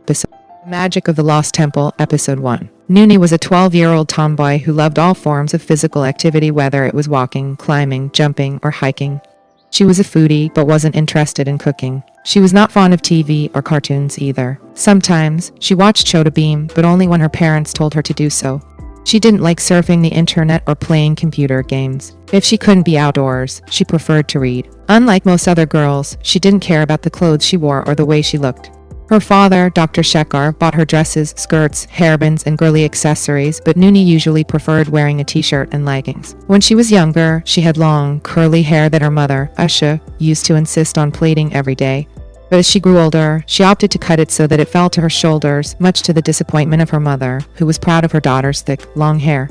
episode. The Magic of the Lost Temple, Episode 1. Nooni was a 12-year-old tomboy who loved all forms of physical activity, whether it was walking, climbing, jumping, or hiking. She was a foodie, but wasn't interested in cooking. She was not fond of TV or cartoons either. Sometimes, she watched Chota Beam, but only when her parents told her to do so. She didn't like surfing the internet or playing computer games. If she couldn't be outdoors, she preferred to read. Unlike most other girls, she didn't care about the clothes she wore or the way she looked. Her father, Dr. Shekhar, bought her dresses, skirts, hairbands, and girly accessories, but Nooni usually preferred wearing a t-shirt and leggings. When she was younger, she had long, curly hair that her mother, Usha, used to insist on plaiting every day. But as she grew older, she opted to cut it so that it fell to her shoulders, much to the disappointment of her mother, who was proud of her daughter's thick, long hair.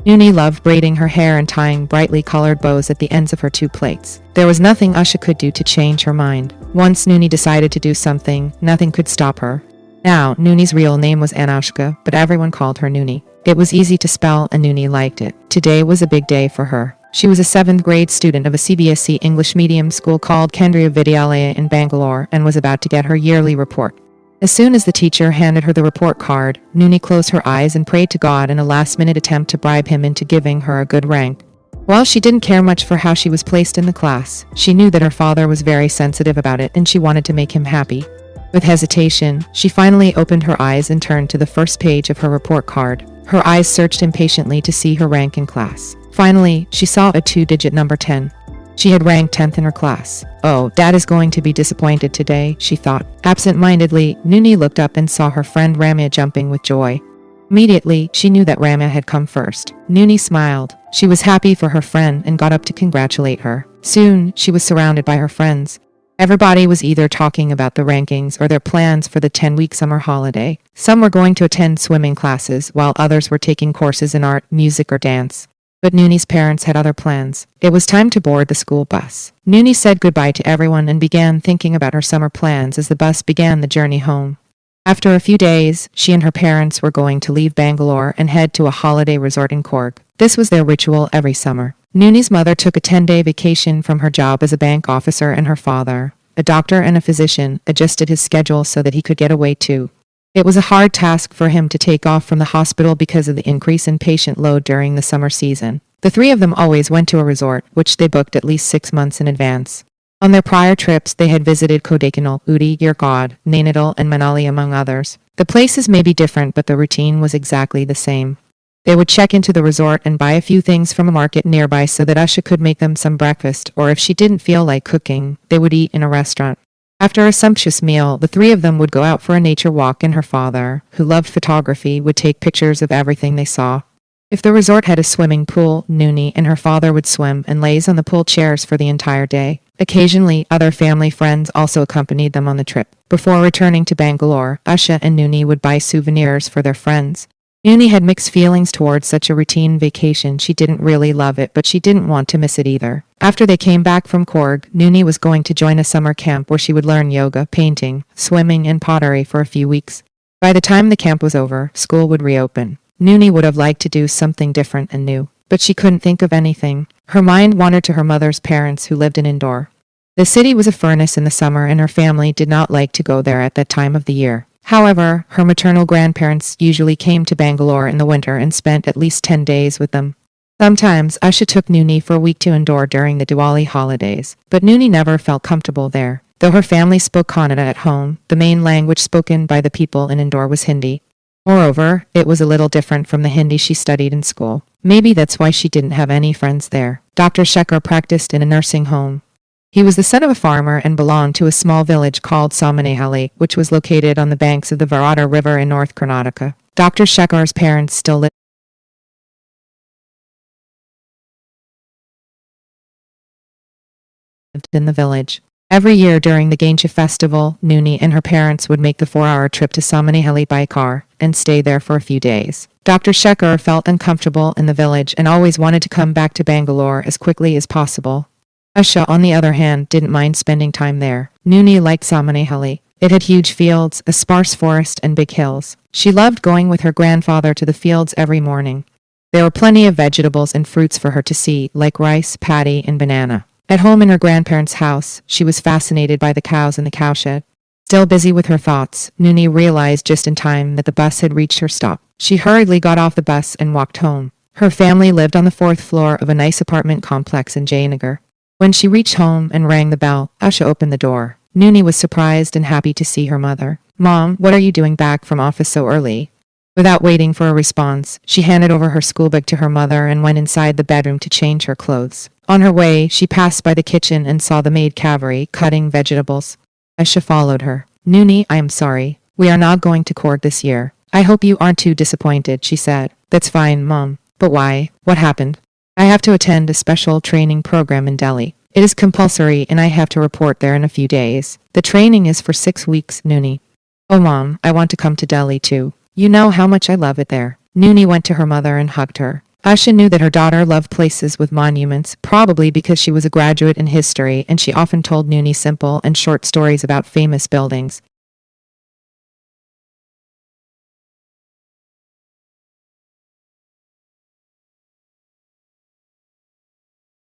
Nooni loved braiding her hair and tying brightly colored bows at the ends of her two plaits. There was nothing Usha could do to change her mind. Once Nooni decided to do something, nothing could stop her. Now, Nooni's real name was Anushka, but everyone called her Nooni. It was easy to spell and Nooni liked it. Today was a big day for her. She was a 7th grade student of a CBSE English medium school called Kendriya Vidyalaya in Bangalore and was about to get her yearly report. As soon as the teacher handed her the report card, Nooni closed her eyes and prayed to God in a last-minute attempt to bribe him into giving her a good rank. While she didn't care much for how she was placed in the class, she knew that her father was very sensitive about it and she wanted to make him happy. With hesitation, she finally opened her eyes and turned to the first page of her report card. Her eyes searched impatiently to see her rank in class. Finally, she saw a 2-digit number 10. She had ranked 10th in her class. Oh, Dad is going to be disappointed today, she thought. Absent-mindedly, Nooni looked up and saw her friend Ramya jumping with joy. Immediately, she knew that Ramya had come first. Nooni smiled. She was happy for her friend and got up to congratulate her. Soon, she was surrounded by her friends. Everybody was either talking about the rankings or their plans for the 10-week summer holiday. Some were going to attend swimming classes, while others were taking courses in art, music, or dance. But Nooni's parents had other plans. It was time to board the school bus. Nooni said goodbye to everyone and began thinking about her summer plans as the bus began the journey home. After a few days, she and her parents were going to leave Bangalore and head to a holiday resort in Coorg. This was their ritual every summer. Nooni's mother took a 10-day vacation from her job as a bank officer, and her father, a doctor and a physician, adjusted his schedule so that he could get away too. It was a hard task for him to take off from the hospital because of the increase in patient load during the summer season. The three of them always went to a resort, which they booked at least 6 months in advance. On their prior trips, they had visited Kodaikanal, Ooty, Yercaud, Nainital, and Manali, among others. The places may be different, but the routine was exactly the same. They would check into the resort and buy a few things from a market nearby so that Usha could make them some breakfast, or if she didn't feel like cooking, they would eat in a restaurant. After a sumptuous meal, the three of them would go out for a nature walk, and her father, who loved photography, would take pictures of everything they saw. If the resort had a swimming pool, Nooni and her father would swim and laze on the pool chairs for the entire day. Occasionally, other family friends also accompanied them on the trip. Before returning to Bangalore, Usha and Nooni would buy souvenirs for their friends. Nooni had mixed feelings towards such a routine vacation. She didn't really love it, but she didn't want to miss it either. After they came back from Coorg, Nooni was going to join a summer camp where she would learn yoga, painting, swimming, and pottery for a few weeks. By the time the camp was over, school would reopen. Nooni would have liked to do something different and new, but she couldn't think of anything. Her mind wandered to her mother's parents, who lived in Indore. The city was a furnace in the summer, and her family did not like to go there at that time of the year. However, her maternal grandparents usually came to Bangalore in the winter and spent at least 10 days with them. Sometimes, Usha took Nooni for a week to Indore during the Diwali holidays, but Nooni never felt comfortable there. Though her family spoke Kannada at home, the main language spoken by the people in Indore was Hindi. Moreover, it was a little different from the Hindi she studied in school. Maybe that's why she didn't have any friends there. Dr. Shekhar practiced in a nursing home. He was the son of a farmer and belonged to a small village called Samanehali, which was located on the banks of the Varada River in North Karnataka. Dr. Shekhar's parents still lived in the village. Every year during the Ganesha festival, Nooni and her parents would make the 4-hour trip to Samanehali by car and stay there for a few days. Dr. Shekhar felt uncomfortable in the village and always wanted to come back to Bangalore as quickly as possible. Usha, on the other hand, didn't mind spending time there. Nooni liked Samanehali. It had huge fields, a sparse forest, and big hills. She loved going with her grandfather to the fields every morning. There were plenty of vegetables and fruits for her to see, like rice, paddy, and banana. At home in her grandparents' house, she was fascinated by the cows in the cowshed. Still busy with her thoughts, Nooni realized just in time that the bus had reached her stop. She hurriedly got off the bus and walked home. Her family lived on the fourth floor of a nice apartment complex in Jayanagar. When she reached home and rang the bell, Usha opened the door. Nooni was surprised and happy to see her mother. "Mom, what are you doing back from office so early?" Without waiting for a response, she handed over her schoolbag to her mother and went inside the bedroom to change her clothes. On her way, she passed by the kitchen and saw the maid Kaveri cutting vegetables. Usha followed her. "Nooni, I am sorry. We are not going to court this year. I hope you aren't too disappointed," she said. "That's fine, Mom. But why? What happened?" "I have to attend a special training program in Delhi. It is compulsory and I have to report there in a few days. The training is for 6 weeks, Nooni." "Oh, Mom, I want to come to Delhi too. You know how much I love it there." Nooni went to her mother and hugged her. Usha knew that her daughter loved places with monuments, probably because she was a graduate in history and she often told Nooni simple and short stories about famous buildings.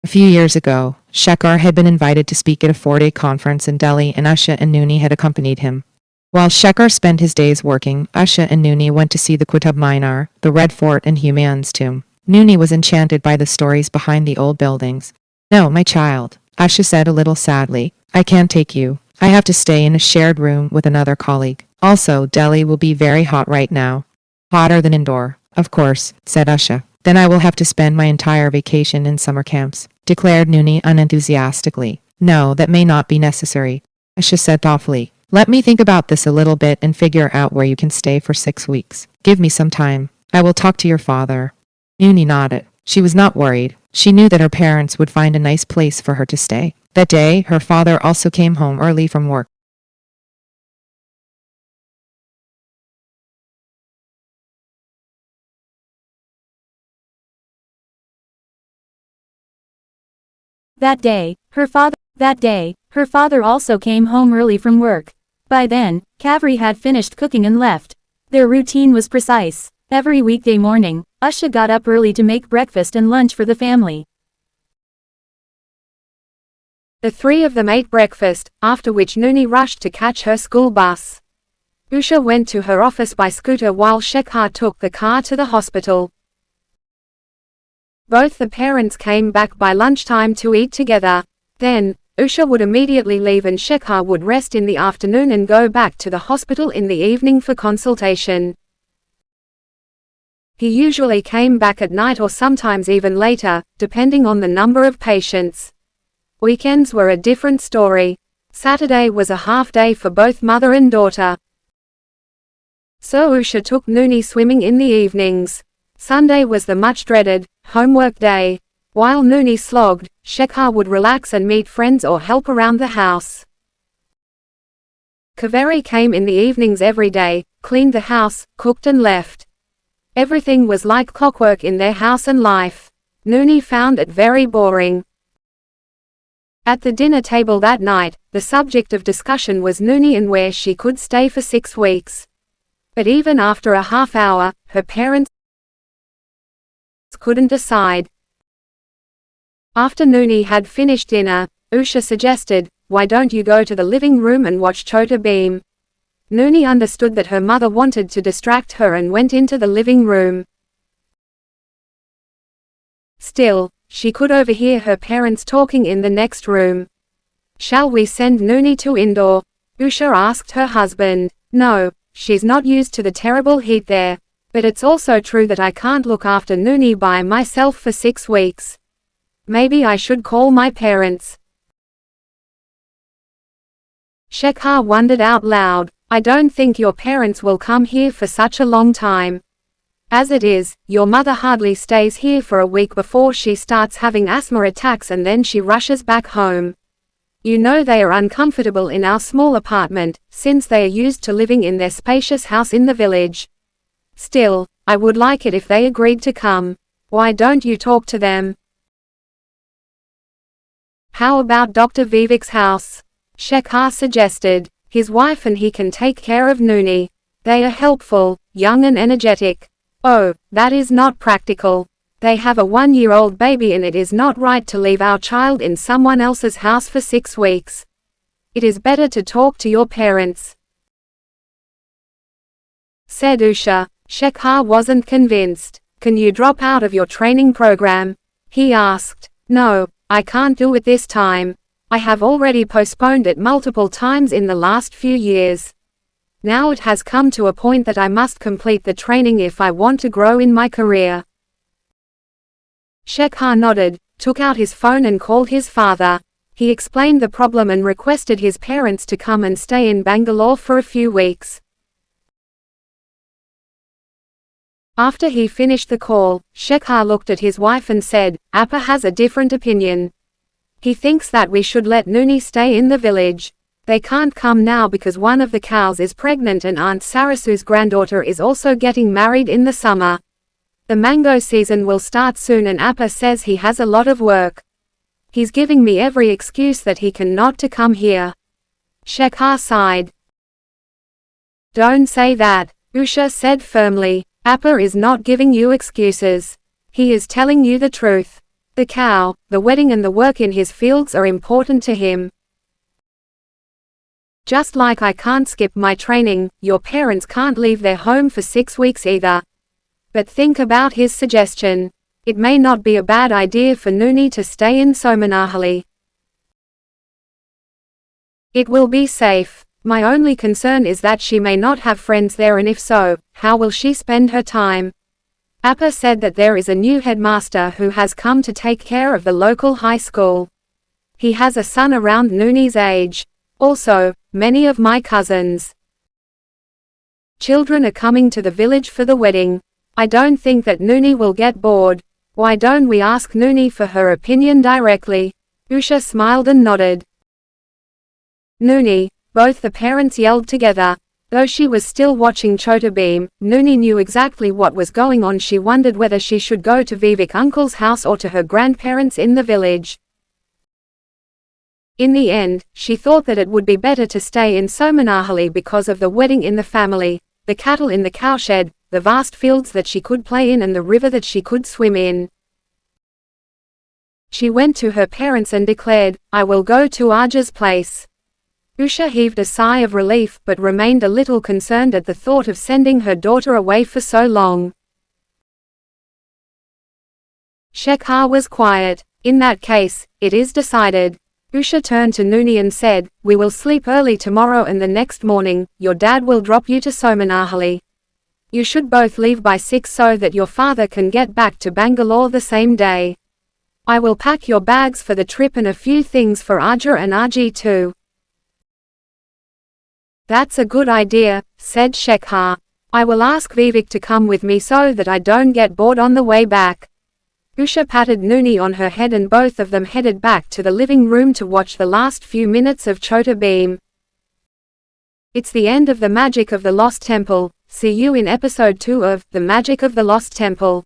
A few years ago, Shekhar had been invited to speak at a 4-day conference in Delhi and Usha and Nooni had accompanied him. While Shekhar spent his days working, Usha and Nooni went to see the Qutub Minar, the Red Fort and Humayun's tomb. Nooni was enchanted by the stories behind the old buildings. "No, my child," Usha said a little sadly. "I can't take you. I have to stay in a shared room with another colleague. Also, Delhi will be very hot right now." "Hotter than indoor, of course," said Usha. "Then I will have to spend my entire vacation in summer camps," declared Nooni unenthusiastically. "No, that may not be necessary," Usha said thoughtfully. "Let me think about this a little bit and figure out where you can stay for 6 weeks. Give me some time. I will talk to your father." Nooni nodded. She was not worried. She knew that her parents would find a nice place for her to stay. That day, her father also came home early from work. Her father also came home early from work. By then, Kaveri had finished cooking and left. Their routine was precise. Every weekday morning, Usha got up early to make breakfast and lunch for the family. The three of them ate breakfast, after which Nooni rushed to catch her school bus. Usha went to her office by scooter while Shekhar took the car to the hospital. Both the parents came back by lunchtime to eat together. Then, Usha would immediately leave and Shekhar would rest in the afternoon and go back to the hospital in the evening for consultation. He usually came back at night or sometimes even later, depending on the number of patients. Weekends were a different story. Saturday was a half day for both mother and daughter. So Usha took Nooni swimming in the evenings. Sunday was the much dreaded homework day. While Nooni slogged, Shekhar would relax and meet friends or help around the house. Kaveri came in the evenings every day, cleaned the house, cooked and left. Everything was like clockwork in their house and life. Nooni found it very boring. At the dinner table that night, the subject of discussion was Nooni and where she could stay for 6 weeks. But even after a half hour, her parents couldn't decide. After Nooni had finished dinner, Usha suggested, "Why don't you go to the living room and watch Chota Bheem?" Nooni understood that her mother wanted to distract her and went into the living room. Still, she could overhear her parents talking in the next room. "Shall we send Nooni to indoor?" Usha asked her husband. "No, she's not used to the terrible heat there. But it's also true that I can't look after Nooni by myself for 6 weeks. Maybe I should call my parents." Shekhar wondered out loud. "I don't think your parents will come here for such a long time. As it is, your mother hardly stays here for a week before she starts having asthma attacks and then she rushes back home. You know they are uncomfortable in our small apartment, since they are used to living in their spacious house in the village. Still, I would like it if they agreed to come. Why don't you talk to them?" "How about Dr. Vivek's house?" Shekhar suggested. "His wife and he can take care of Nooni. They are helpful, young and energetic." "Oh, that is not practical. They have a 1-year-old baby and it is not right to leave our child in someone else's house for 6 weeks. It is better to talk to your parents," said Usha. Shekhar wasn't convinced. "Can you drop out of your training program?" he asked. "No, I can't do it this time. I have already postponed it multiple times in the last few years. Now it has come to a point that I must complete the training if I want to grow in my career." Shekhar nodded, took out his phone and called his father. He explained the problem and requested his parents to come and stay in Bangalore for a few weeks. After he finished the call, Shekhar looked at his wife and said, "Appa has a different opinion. He thinks that we should let Nooni stay in the village. They can't come now because one of the cows is pregnant and Aunt Sarasu's granddaughter is also getting married in the summer. The mango season will start soon and Appa says he has a lot of work. He's giving me every excuse that he can not to come here." Shekhar sighed. "Don't say that," Usha said firmly. "Appa is not giving you excuses. He is telling you the truth. The cow, the wedding and the work in his fields are important to him. Just like I can't skip my training, your parents can't leave their home for 6 weeks either. But think about his suggestion. It may not be a bad idea for Nooni to stay in Somanahali. It will be safe. My only concern is that she may not have friends there, and if so, how will she spend her time?" Appa said that there is a new headmaster who has come to take care of the local high school. He has a son around Nooni's age. Also, many of my cousins' children are coming to the village for the wedding. I don't think that Nooni will get bored. Why don't we ask Nooni for her opinion directly?" Usha smiled and nodded. "Nooni," both the parents yelled together. Though she was still watching Chota Bheem, Nooni knew exactly what was going on. She wondered whether she should go to Vivek uncle's house or to her grandparents in the village. In the end, she thought that it would be better to stay in Somanahali because of the wedding in the family, the cattle in the cowshed, the vast fields that she could play in and the river that she could swim in. She went to her parents and declared, "I will go to Aja's place." Usha heaved a sigh of relief but remained a little concerned at the thought of sending her daughter away for so long. Shekhar was quiet. "In that case, it is decided." Usha turned to Nooni and said, "We will sleep early tomorrow and the next morning, your dad will drop you to Somanahali. You should both leave by 6 so that your father can get back to Bangalore the same day. I will pack your bags for the trip and a few things for Aja and Aji too." "That's a good idea," said Shekhar. "I will ask Vivek to come with me so that I don't get bored on the way back." Usha patted Nooni on her head and both of them headed back to the living room to watch the last few minutes of Chota Bheem. It's the end of The Magic of the Lost Temple. See you in episode 2 of The Magic of the Lost Temple.